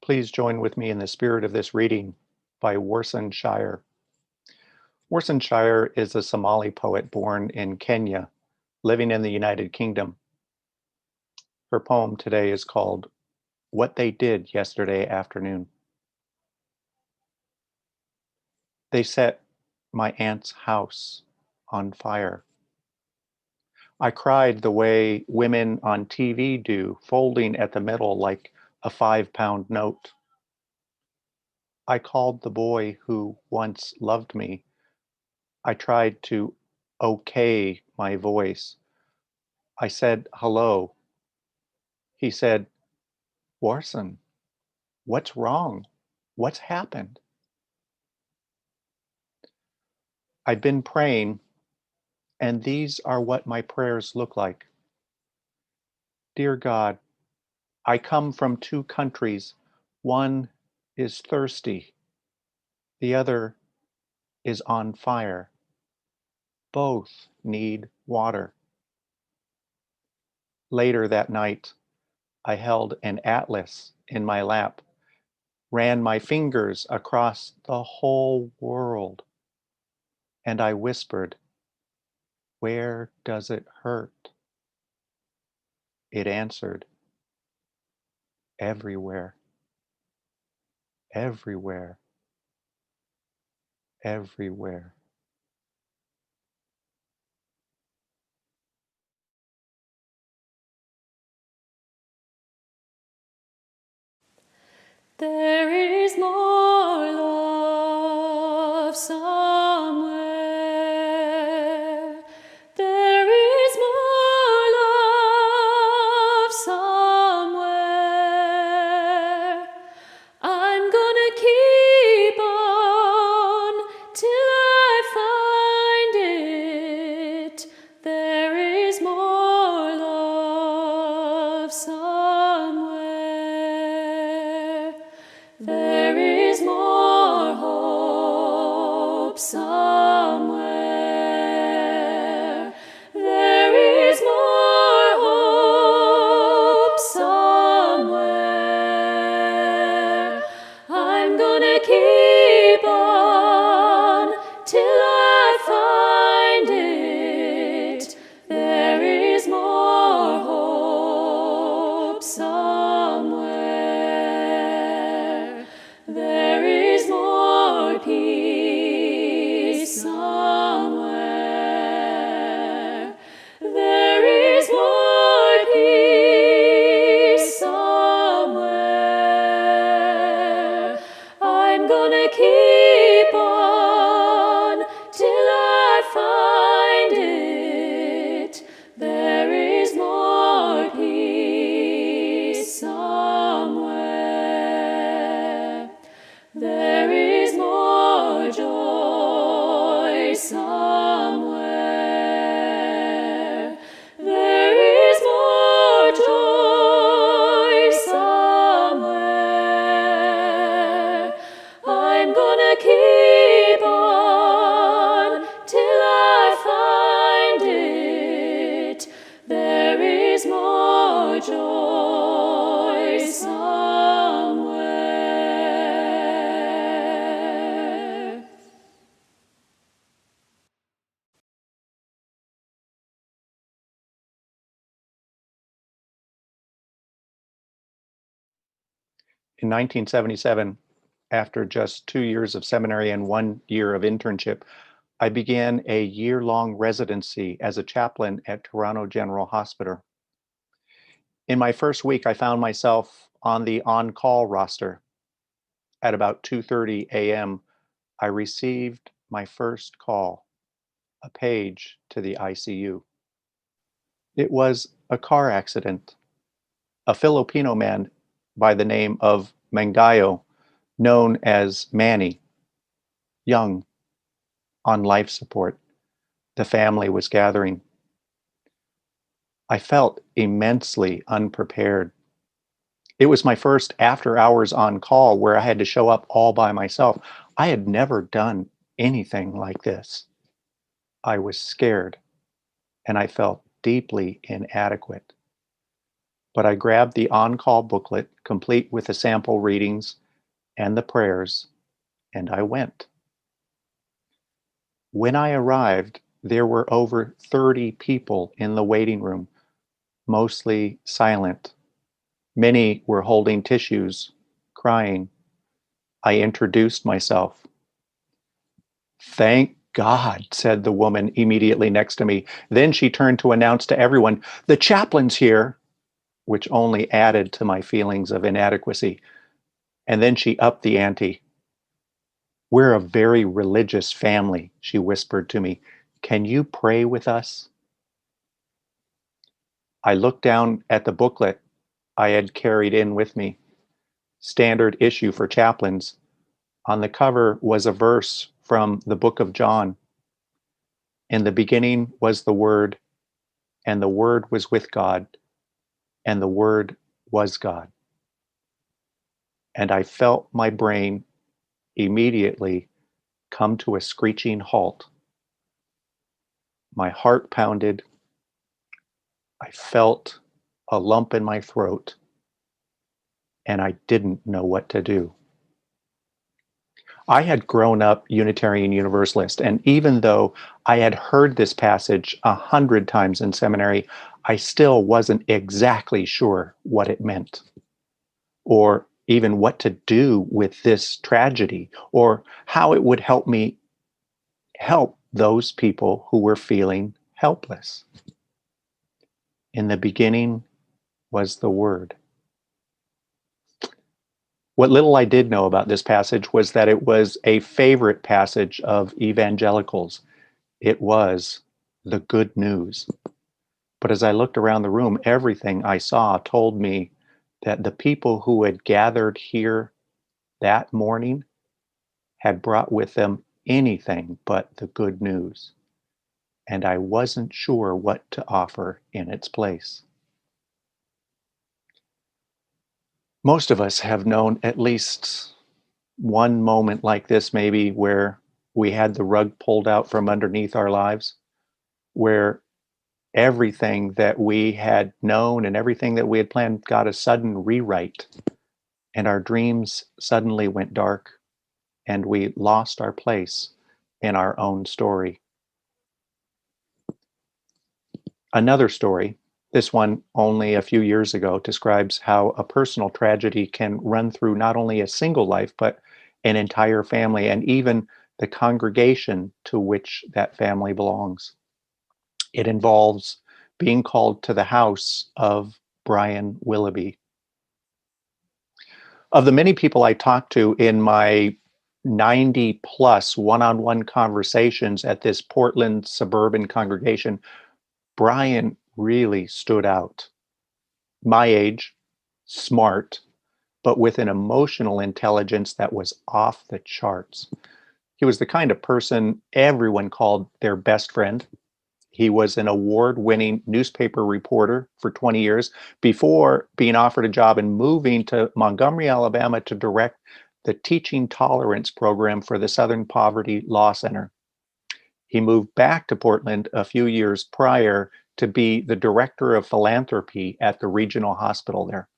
Please join with me in the spirit of this reading by Warsan Shire. Warsan Shire is a Somali poet born in Kenya, living in the United Kingdom. Her poem today is called What They Did Yesterday Afternoon. They set my aunt's house on fire. I cried the way women on TV do, folding at the middle like a 5-pound note. I called the boy who once loved me. I tried to okay my voice. I said hello. He said, Warson, what's wrong? What's happened? I've been praying, and these are what my prayers look like. Dear God, I come from two countries. One is thirsty, the other is on fire. Both need water. Later that night, I held an atlas in my lap, ran my fingers across the whole world, and I whispered, where does it hurt? It answered, everywhere, everywhere, everywhere. There is more love somewhere. There is more love somewhere. I'm gonna keep on till I find it. There is more love somewhere. There is more hope somewhere. There is more hope somewhere. I'm gonna keep on till I find it. There is more hope somewhere. There is more peace somewhere. There is more peace somewhere. I'm gonna keep on till I find it. There is more peace somewhere. There is more joy somewhere. There is more joy somewhere. I'm gonna keep on till I find it. There is more joy somewhere. In 1977, after just 2 years of seminary and 1 year of internship, I began a year-long residency as a chaplain at Toronto General Hospital. In my first week, I found myself on the on-call roster. At about 2:30 a.m., I received my first call, a page to the ICU. It was a car accident. A Filipino man by the name of Mangayo, known as Manny, young, on life support. The family was gathering. I felt immensely unprepared. It was my first after hours on call where I had to show up all by myself. I had never done anything like this. I was scared and I felt deeply inadequate. but I grabbed the on-call booklet, complete with the sample readings and the prayers, and I went. When I arrived, there were over 30 people in the waiting room, mostly silent. Many were holding tissues, crying. I introduced myself. "Thank God," said the woman immediately next to me. Then she turned to announce to everyone, "The chaplain's here," which only added to my feelings of inadequacy. And then she upped the ante. "We're a very religious family," she whispered to me. "Can you pray with us?" I looked down at the booklet I had carried in with me, standard issue for chaplains. On the cover was a verse from the book of John. "In the beginning was the Word, and the Word was with God, and the Word was God." And I felt my brain immediately come to a screeching halt. My heart pounded. I felt a lump in my throat, and I didn't know what to do. I had grown up Unitarian Universalist, and even though I had heard this passage 100 times in seminary, I still wasn't exactly sure what it meant, or even what to do with this tragedy, or how it would help me help those people who were feeling helpless. In the beginning was the Word. What little I did know about this passage was that it was a favorite passage of evangelicals. It was the good news. But as I looked around the room, everything I saw told me that the people who had gathered here that morning had brought with them anything but the good news. And I wasn't sure what to offer in its place. Most of us have known at least one moment like this, maybe, where we had the rug pulled out from underneath our lives, where everything that we had known and everything that we had planned got a sudden rewrite, and our dreams suddenly went dark, and we lost our place in our own story. Another story, this one only a few years ago, describes how a personal tragedy can run through not only a single life, but an entire family and even the congregation to which that family belongs. It involves being called to the house of Brian Willoughby. Of the many people I talked to in my 90 plus one-on-one conversations at this Portland suburban congregation, Brian really stood out. My age, smart, but with an emotional intelligence that was off the charts. He was the kind of person everyone called their best friend. He was an award-winning newspaper reporter for 20 years before being offered a job and moving to Montgomery, Alabama to direct the Teaching Tolerance program for the Southern Poverty Law Center. He moved back to Portland a few years prior to be the director of philanthropy at the regional hospital there.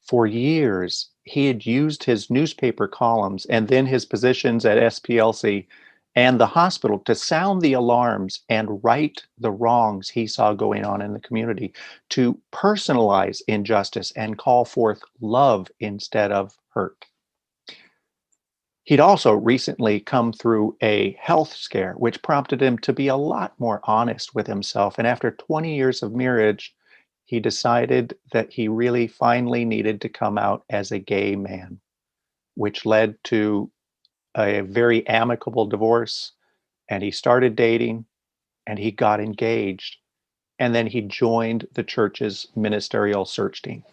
For years, he had used his newspaper columns and then his positions at SPLC and the hospital to sound the alarms and right the wrongs he saw going on in the community, to personalize injustice and call forth love instead of hurt. He'd also recently come through a health scare, which prompted him to be a lot more honest with himself. And after 20 years of marriage, he decided that he really finally needed to come out as a gay man, which led to a very amicable divorce. And he started dating and he got engaged. And then he joined the church's ministerial search team.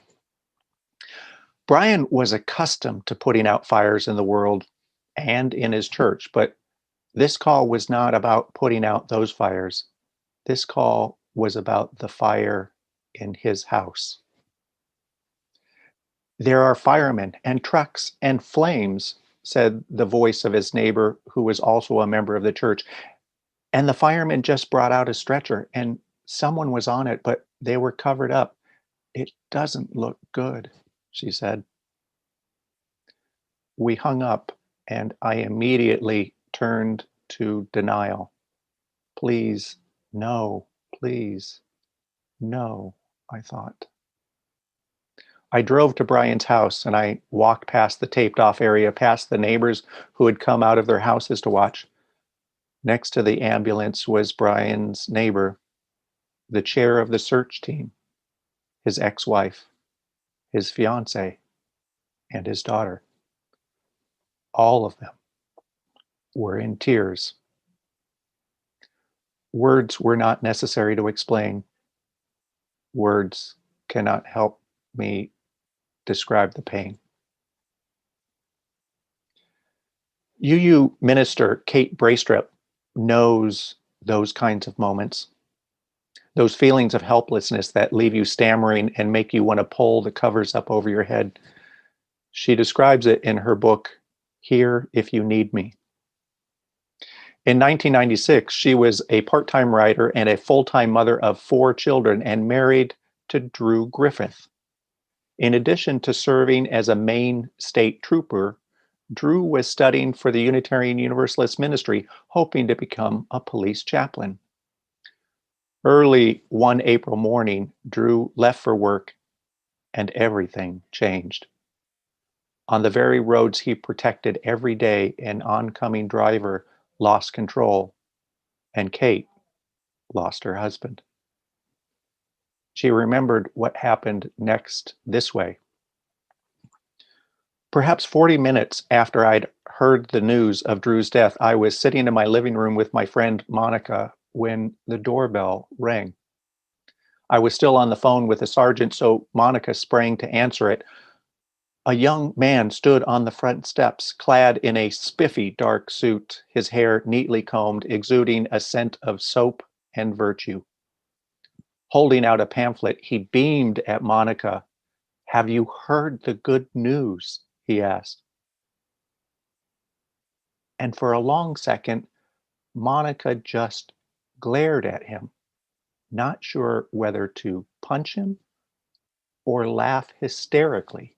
Brian was accustomed to putting out fires in the world and in his church, but this call was not about putting out those fires. This call was about the fire in his house. "There are firemen and trucks and flames," said the voice of his neighbor, who was also a member of the church. "And the firemen just brought out a stretcher and someone was on it, but they were covered up. It doesn't look good, she said. We hung up, and I immediately turned to denial. Please, no, please, no, I thought. I drove to Brian's house and I walked past the taped off area, past the neighbors who had come out of their houses to watch. Next to the ambulance was Brian's neighbor, the chair of the search team, his ex wife, his fiance, and his daughter. All of them were in tears. Words were not necessary to explain. Words cannot help me describe the pain. UU minister Kate Braestrup knows those kinds of moments, those feelings of helplessness that leave you stammering and make you want to pull the covers up over your head. She describes it in her book, Here If You Need Me. In 1996, she was a part-time writer and a full-time mother of 4 children and married to Drew Griffith. In addition to serving as a Maine state trooper, Drew was studying for the Unitarian Universalist ministry, hoping to become a police chaplain. Early one April morning, Drew left for work and everything changed. On the very roads he protected every day, an oncoming driver lost control, and Kate lost her husband. She remembered what happened next this way. Perhaps 40 minutes after I'd heard the news of Drew's death, I was sitting in my living room with my friend Monica when the doorbell rang. I was still on the phone with the sergeant, so Monica sprang to answer it. A young man stood on the front steps, clad in a spiffy dark suit, his hair neatly combed, exuding a scent of soap and virtue. Holding out a pamphlet, he beamed at Monica. "Have you heard the good news?" he asked. And for a long second, Monica just glared at him, not sure whether to punch him or laugh hysterically.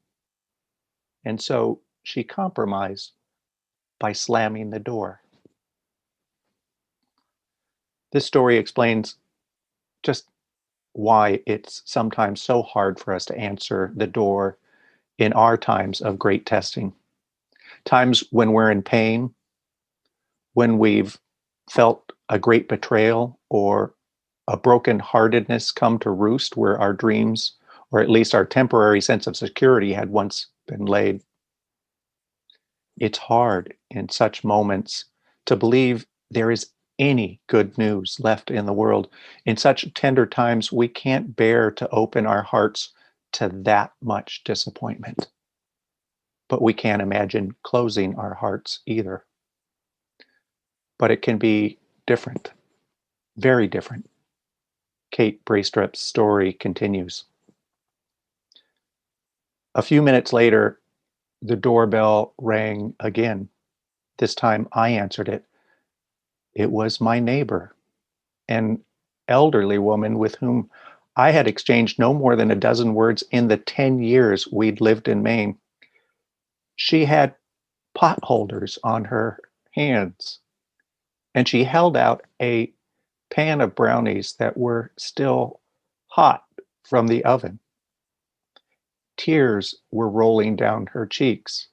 And so she compromised by slamming the door. This story explains just why it's sometimes so hard for us to answer the door in our times of great testing. Times when we're in pain, when we've felt a great betrayal or a brokenheartedness come to roost where our dreams, or at least our temporary sense of security, had once been laid. It's hard in such moments to believe there is any good news left in the world. In such tender times, we can't bear to open our hearts to that much disappointment. But we can't imagine closing our hearts either. But it can be different, very different. Kate Braestrup's story continues. A few minutes later, the doorbell rang again. This time I answered it. It was my neighbor, an elderly woman with whom I had exchanged no more than a dozen words in the 10 years we'd lived in Maine. She had pot holders on her hands, and she held out a pan of brownies that were still hot from the oven. Tears were rolling down her cheeks.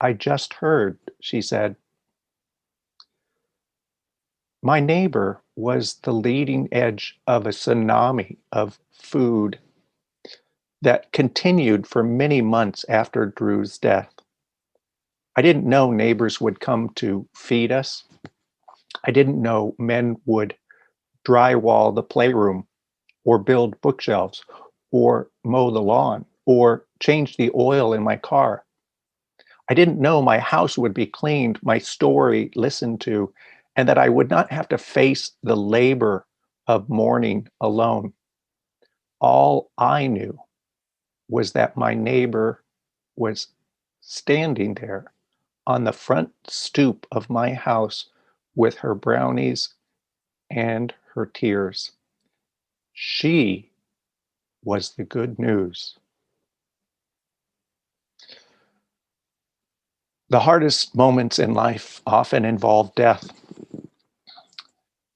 "I just heard," she said. My neighbor was the leading edge of a tsunami of food that continued for many months after Drew's death. I didn't know neighbors would come to feed us. I didn't know men would drywall the playroom or build bookshelves or mow the lawn or change the oil in my car. I didn't know my house would be cleaned, my story listened to, and that I would not have to face the labor of mourning alone. All I knew was that my neighbor was standing there on the front stoop of my house with her brownies and her tears. She was the good news. The hardest moments in life often involve death.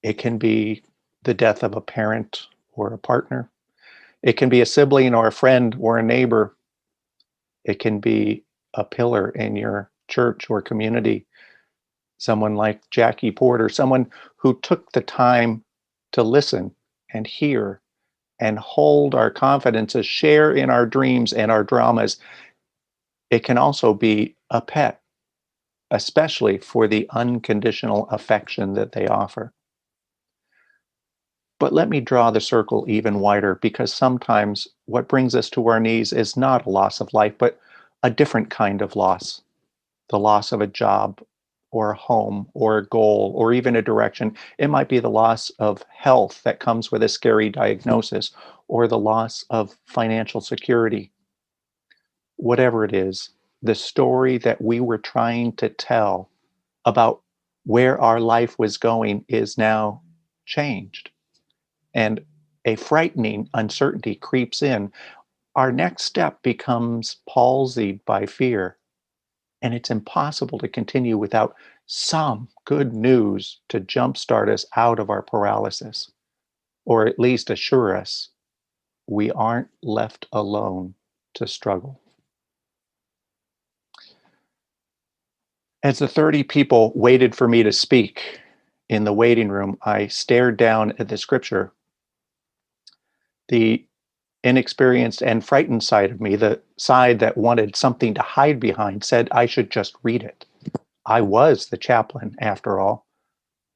It can be the death of a parent or a partner. It can be a sibling or a friend or a neighbor. It can be a pillar in your church or community, someone like Jackie Porter, someone who took the time to listen and hear and hold our confidences, share in our dreams and our dramas. It can also be a pet, especially for the unconditional affection that they offer. But let me draw the circle even wider, because sometimes what brings us to our knees is not a loss of life, but a different kind of loss, the loss of a job or a home or a goal or even a direction. It might be the loss of health that comes with a scary diagnosis or the loss of financial security. Whatever it is, the story that we were trying to tell about where our life was going is now changed. And a frightening uncertainty creeps in. Our next step becomes palsied by fear, and it's impossible to continue without some good news to jumpstart us out of our paralysis, or at least assure us we aren't left alone to struggle. As the 30 people waited for me to speak in the waiting room, I stared down at the scripture. The inexperienced and frightened side of me, the side that wanted something to hide behind, said I should just read it. I was the chaplain, after all.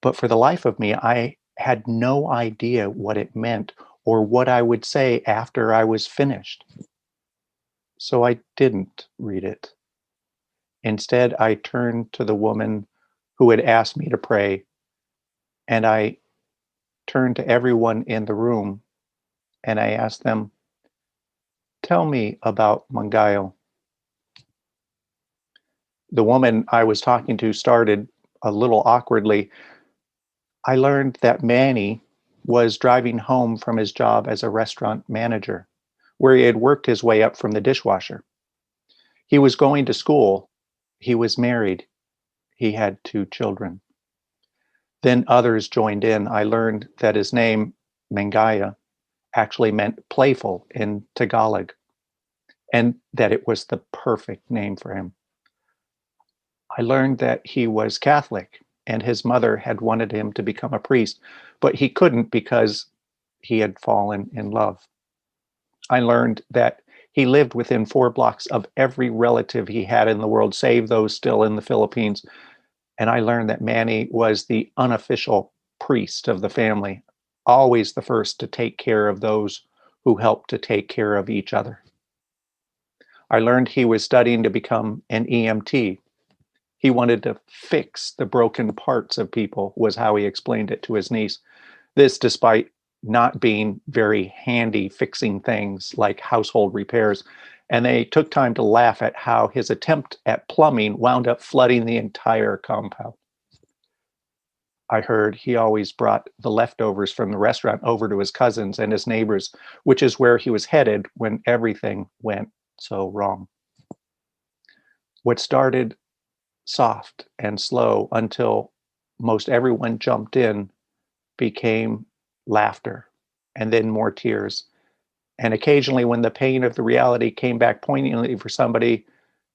But for the life of me, I had no idea what it meant or what I would say after I was finished. So I didn't read it. Instead, I turned to the woman who had asked me to pray, and I turned to everyone in the room and I asked them, tell me about Mangayo. The woman I was talking to started a little awkwardly. I learned that Manny was driving home from his job as a restaurant manager, where he had worked his way up from the dishwasher. He was going to school. He was married. He had 2 children. Then others joined in. I learned that his name, Mangaya, actually meant playful in Tagalog, and that it was the perfect name for him. I learned that he was Catholic and his mother had wanted him to become a priest, but he couldn't because he had fallen in love. I learned that he lived within 4 blocks of every relative he had in the world, save those still in the Philippines. And I learned that Manny was the unofficial priest of the family, always the first to take care of those who helped to take care of each other. I learned he was studying to become an EMT. He wanted to fix the broken parts of people, was how he explained it to his niece. This despite not being very handy fixing things like household repairs. And they took time to laugh at how his attempt at plumbing wound up flooding the entire compound. I heard he always brought the leftovers from the restaurant over to his cousins and his neighbors, which is where he was headed when everything went so wrong. What started soft and slow until most everyone jumped in became laughter and then more tears. And occasionally, when the pain of the reality came back poignantly for somebody,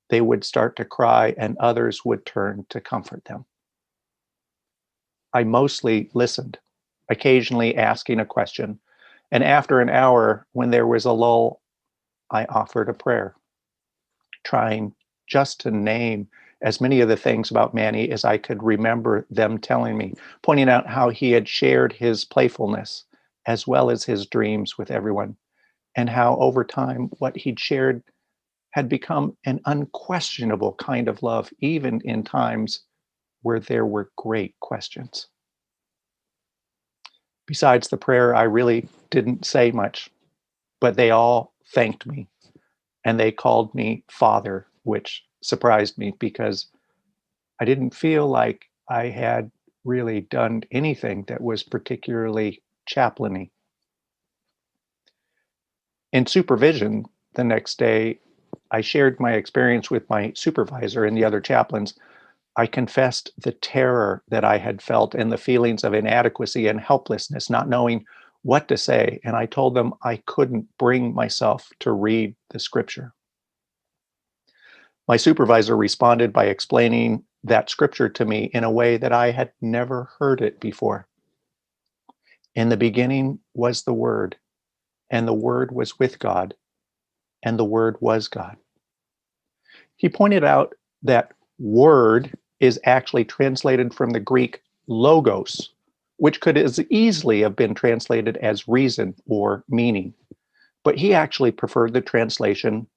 they would start to cry and others would turn to comfort them. I mostly listened, occasionally asking a question. And after an hour, when there was a lull, I offered a prayer, trying just to name as many of the things about Manny as I could remember them telling me, pointing out how he had shared his playfulness as well as his dreams with everyone, and how over time what he'd shared had become an unquestionable kind of love, even in times where there were great questions. Besides the prayer, I really didn't say much, but they all thanked me and they called me father, which surprised me because I didn't feel like I had really done anything that was particularly chaplainy. In supervision the next day, I shared my experience with my supervisor and the other chaplains. I confessed the terror that I had felt and the feelings of inadequacy and helplessness, not knowing what to say. And I told them I couldn't bring myself to read the scripture. My supervisor responded by explaining that scripture to me in a way that I had never heard it before. In the beginning was the Word, and the Word was with God, and the Word was God. He pointed out that word is actually translated from the Greek logos, which could as easily have been translated as reason or meaning. But he actually preferred the translation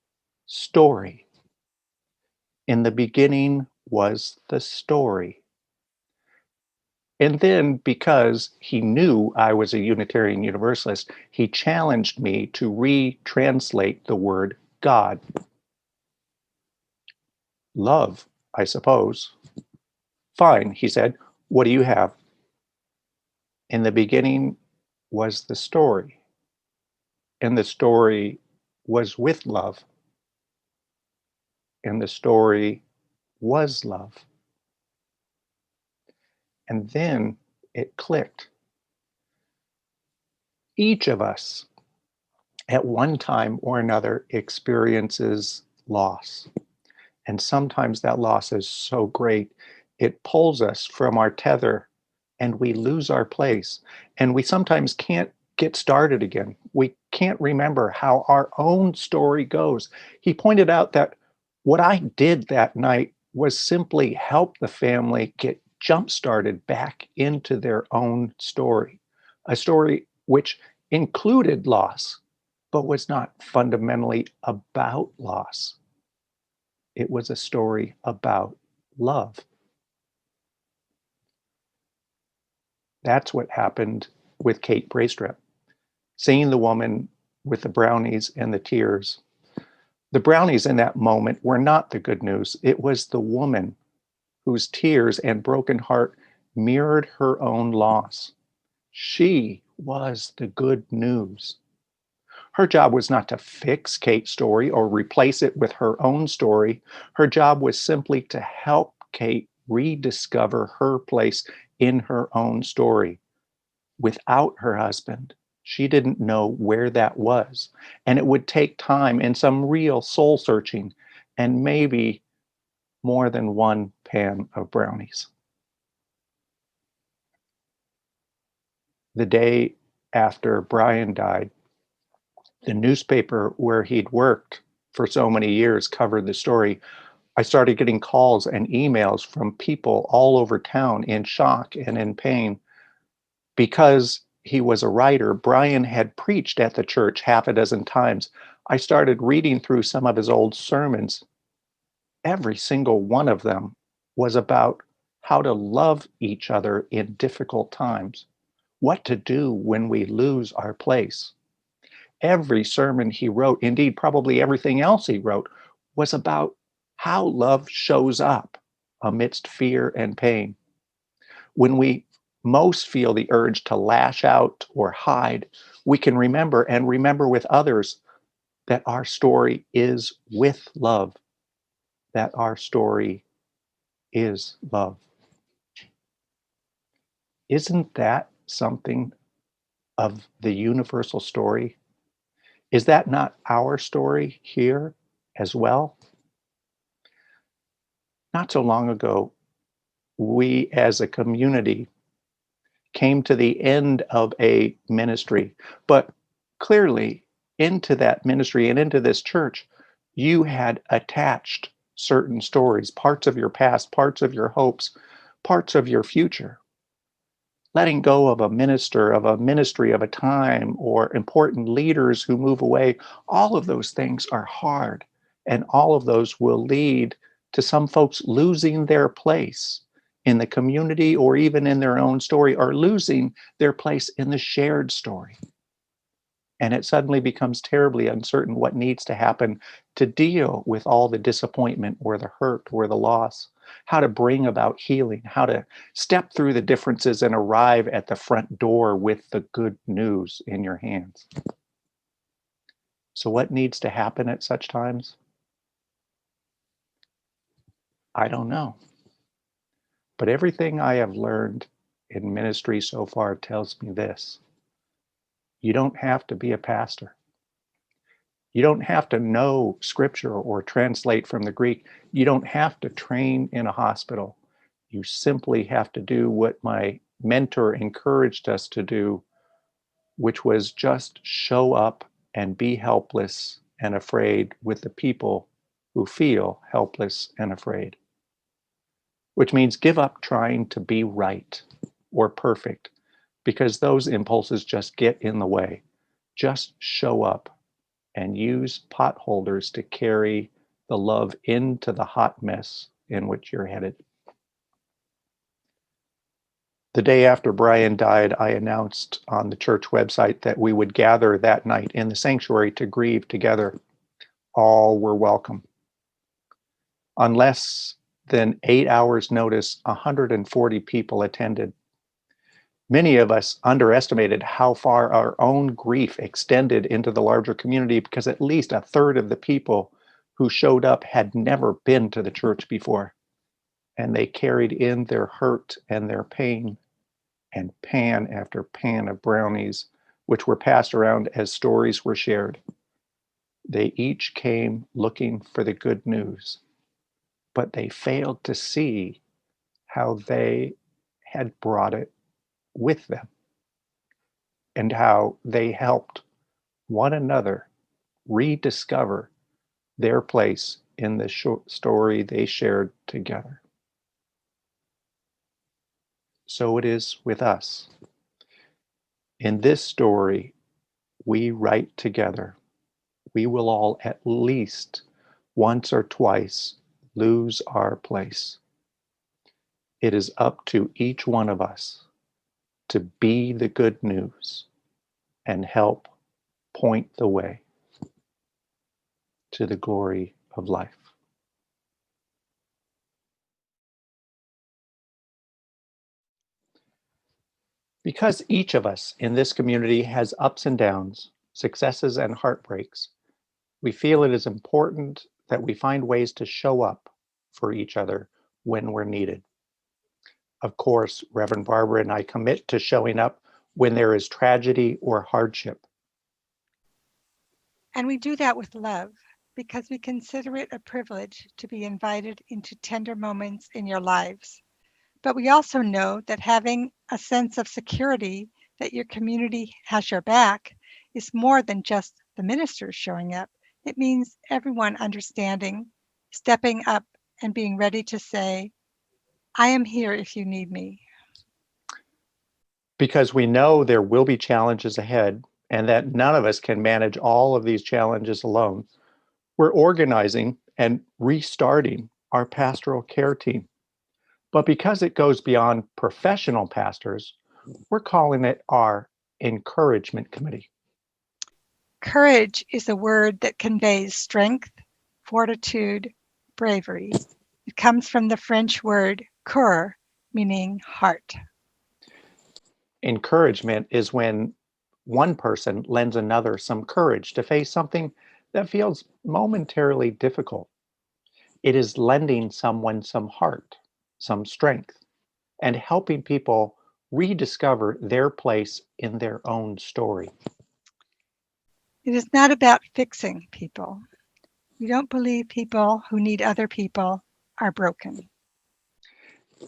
story. In the beginning was the story. And then, because he knew I was a Unitarian Universalist, he challenged me to retranslate the word God. Love, I suppose. Fine, he said. What do you have? In the beginning was the story, and the story was with love, and the story was love. And then it clicked. Each of us, at one time or another, experiences loss. And sometimes that loss is so great, it pulls us from our tether and we lose our place. And we sometimes can't get started again. We can't remember how our own story goes. He pointed out that what I did that night was simply help the family get jump started back into their own story, a story which included loss, but was not fundamentally about loss. It was a story about love. That's what happened with Kate Braestrup. Seeing the woman with the brownies and the tears. The brownies in that moment were not the good news. It was the woman whose tears and broken heart mirrored her own loss. She was the good news. Her job was not to fix Kate's story or replace it with her own story. Her job was simply to help Kate rediscover her place in her own story. Without her husband, she didn't know where that was. And it would take time and some real soul searching and maybe more than one pan of brownies. The day after Brian died, the newspaper where he'd worked for so many years covered the story. I started getting calls and emails from people all over town in shock and in pain. Because he was a writer, Brian had preached at the church half a dozen times. I started reading through some of his old sermons. Every single one of them was about how to love each other in difficult times, what to do when we lose our place. Every sermon he wrote, indeed, probably everything else he wrote, was about how love shows up amidst fear and pain. When we most feel the urge to lash out or hide, we can remember and remember with others that our story is with love, that our story is love. Isn't that something of the universal story? Is that not our story here as well? Not so long ago, we as a community came to the end of a ministry, but clearly into that ministry and into this church, you had attached certain stories, parts of your past, parts of your hopes, parts of your future. Letting go of a minister, of a ministry, of a time, or important leaders who move away, all of those things are hard. And all of those will lead to some folks losing their place in the community or even in their own story, or losing their place in the shared story. And it suddenly becomes terribly uncertain what needs to happen to deal with all the disappointment or the hurt or the loss, how to bring about healing, how to step through the differences and arrive at the front door with the good news in your hands. So what needs to happen at such times? I don't know. But everything I have learned in ministry so far tells me this: you don't have to be a pastor. You don't have to know scripture or translate from the Greek. You don't have to train in a hospital. You simply have to do what my mentor encouraged us to do, which was just show up and be helpless and afraid with the people who feel helpless and afraid. Which means give up trying to be right or perfect, because those impulses just get in the way. Just show up and use potholders to carry the love into the hot mess in which you're headed. The day after Brian died, I announced on the church website that we would gather that night in the sanctuary to grieve together. All were welcome. On less than 8 hours' notice, 140 people attended. Many of us underestimated how far our own grief extended into the larger community, because at least a third of the people who showed up had never been to the church before, and they carried in their hurt and their pain, and pan after pan of brownies, which were passed around as stories were shared. They each came looking for the good news, but they failed to see how they had brought it with them and how they helped one another rediscover their place in the story they shared together. So it is with us. In this story, we write together. We will all at least once or twice lose our place. It is up to each one of us to be the good news and help point the way to the glory of life. Because each of us in this community has ups and downs, successes and heartbreaks, we feel it is important that we find ways to show up for each other when we're needed. Of course, Reverend Barbara and I commit to showing up when there is tragedy or hardship. And we do that with love, because we consider it a privilege to be invited into tender moments in your lives. But we also know that having a sense of security that your community has your back is more than just the ministers showing up. It means everyone understanding, stepping up, and being ready to say, I am here if you need me. Because we know there will be challenges ahead and that none of us can manage all of these challenges alone, we're organizing and restarting our pastoral care team. But because it goes beyond professional pastors, we're calling it our encouragement committee. Courage is a word that conveys strength, fortitude, bravery. It comes from the French word cœur, meaning heart. Encouragement is when one person lends another some courage to face something that feels momentarily difficult. It is lending someone some heart, some strength, and helping people rediscover their place in their own story. It is not about fixing people. We don't believe people who need other people are broken.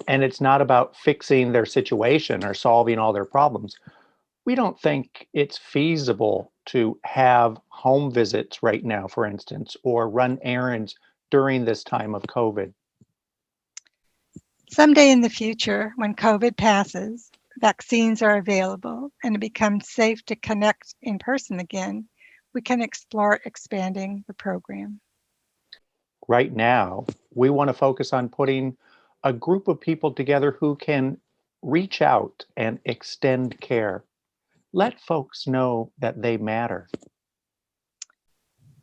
And it's not about fixing their situation or solving all their problems. We don't think it's feasible to have home visits right now, for instance, or run errands during this time of COVID. Someday in the future, when COVID passes, vaccines are available, and it becomes safe to connect in person again, we can explore expanding the program. Right now, we want to focus on putting a group of people together who can reach out and extend care. Let folks know that they matter.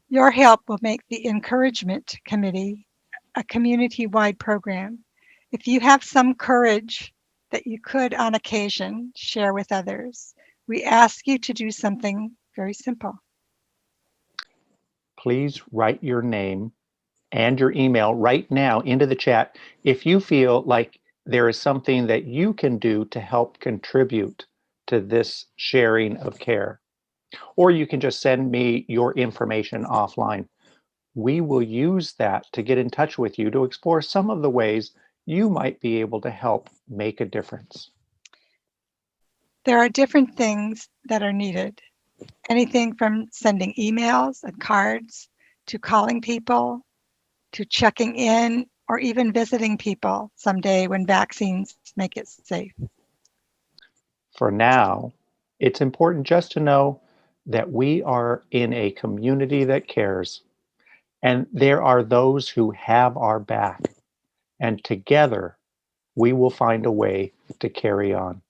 Your help will make the Encouragement Committee a community-wide program. If you have some courage that you could, on occasion, share with others, we ask you to do something very simple. please write your name and your email right now into the chat if you feel like there is something that you can do to help contribute to this sharing of care. Or you can just send me your information offline. We will use that to get in touch with you to explore some of the ways you might be able to help make a difference. There are different things that are needed. Anything from sending emails and cards to calling people to checking in or even visiting people someday when vaccines make it safe. For now, it's important just to know that we are in a community that cares, and there are those who have our back, and together we will find a way to carry on.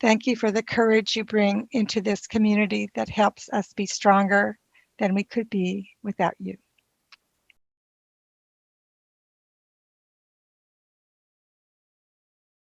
Thank you for the courage you bring into this community that helps us be stronger than we could be without you.